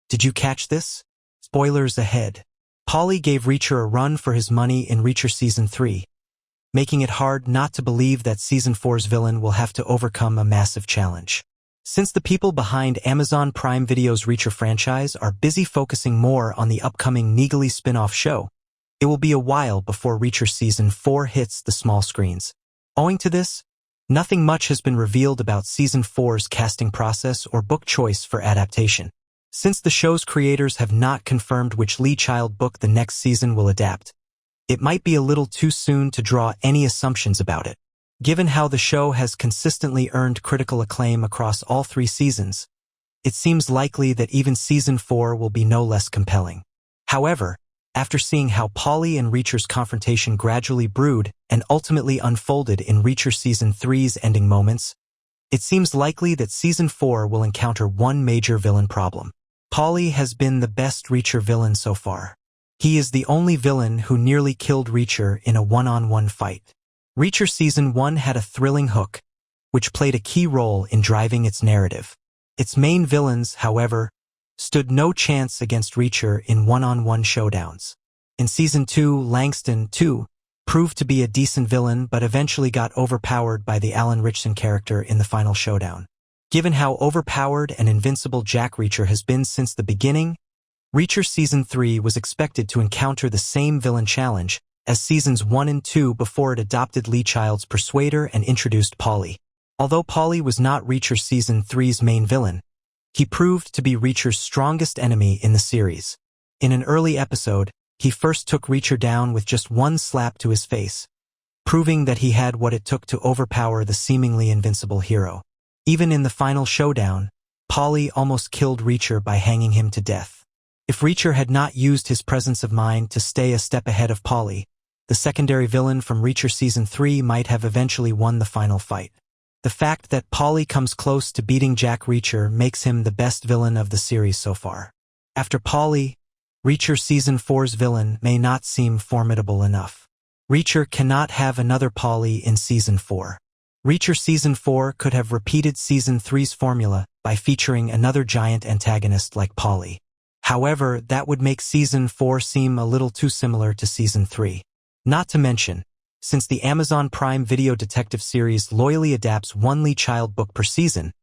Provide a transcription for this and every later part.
Did you catch this? Spoilers ahead. Paulie gave Reacher a run for his money in Reacher Season 3, making it hard not to believe that Season 4's villain will have to overcome a massive challenge. Since the people behind Amazon Prime Video's Reacher franchise are busy focusing more on the upcoming Neegly spin-off show, it will be a while before Reacher Season 4 hits the small screens. Owing to this, nothing much has been revealed about Season 4's casting process or book choice for adaptation. Since the show's creators have not confirmed which Lee Child book the next season will adapt, it might be a little too soon to draw any assumptions about it. Given how the show has consistently earned critical acclaim across all 3 seasons, it seems likely that even Season 4 will be no less compelling. However, after seeing how Paulie and Reacher's confrontation gradually brewed and ultimately unfolded in Reacher Season 3's ending moments, it seems likely that Season 4 will encounter one major villain problem. Paulie has been the best Reacher villain so far. He is the only villain who nearly killed Reacher in a one-on-one fight. Reacher Season 1 had a thrilling hook, which played a key role in driving its narrative. Its main villains, however, stood no chance against Reacher in one-on-one showdowns. In Season 2, Langston, too, proved to be a decent villain but eventually got overpowered by the Alan Ritchson character in the final showdown. Given how overpowered and invincible Jack Reacher has been since the beginning, Reacher Season 3 was expected to encounter the same villain challenge as Seasons 1 and 2 before it adopted Lee Child's Persuader and introduced Paulie. Although Paulie was not Reacher Season 3's main villain, he proved to be Reacher's strongest enemy in the series. In an early episode, he first took Reacher down with just one slap to his face, proving that he had what it took to overpower the seemingly invincible hero. Even in the final showdown, Paulie almost killed Reacher by hanging him to death. If Reacher had not used his presence of mind to stay a step ahead of Paulie, the secondary villain from Reacher Season 3 might have eventually won the final fight. The fact that Paulie comes close to beating Jack Reacher makes him the best villain of the series so far. After Paulie, Reacher Season 4's villain may not seem formidable enough. Reacher cannot have another Paulie in Season 4. Reacher Season 4 could have repeated Season 3's formula by featuring another giant antagonist like Paulie. However, that would make Season 4 seem a little too similar to Season 3. Not to mention, since the Amazon Prime Video detective series loyally adapts one Lee Child book per season,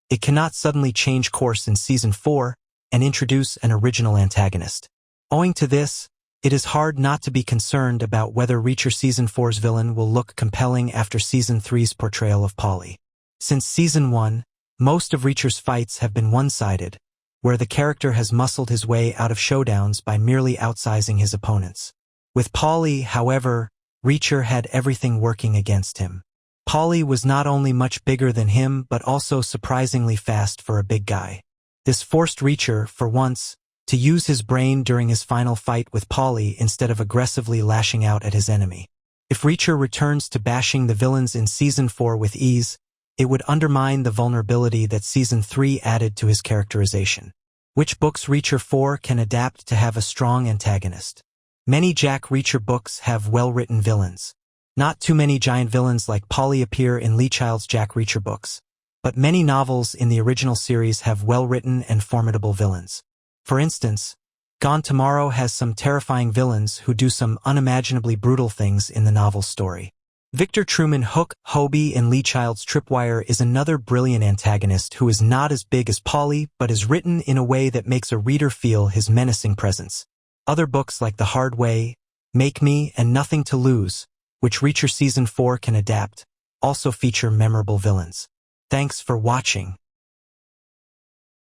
it cannot suddenly change course in Season 4 and introduce an original antagonist. Owing to this, it is hard not to be concerned about whether Reacher Season 4's villain will look compelling after Season 3's portrayal of Paulie. Since Season 1, most of Reacher's fights have been one-sided, where the character has muscled his way out of showdowns by merely outsizing his opponents. With Paulie, however, Reacher had everything working against him. Paulie was not only much bigger than him but also surprisingly fast for a big guy. This forced Reacher, for once, to use his brain during his final fight with Paulie instead of aggressively lashing out at his enemy. If Reacher returns to bashing the villains in Season 4 with ease, it would undermine the vulnerability that Season 3 added to his characterization. Which books Reacher 4 can adapt to have a strong antagonist? Many Jack Reacher books have well-written villains. Not too many giant villains like Paulie appear in Lee Child's Jack Reacher books, but many novels in the original series have well-written and formidable villains. For instance, Gone Tomorrow has some terrifying villains who do some unimaginably brutal things in the novel's story. Victor Truman Hook Hobie in Lee Child's Tripwire is another brilliant antagonist who is not as big as Paulie but is written in a way that makes a reader feel his menacing presence. Other books like The Hard Way, Make Me, and Nothing to Lose, which Reacher Season 4 can adapt, also feature memorable villains. Thanks for watching.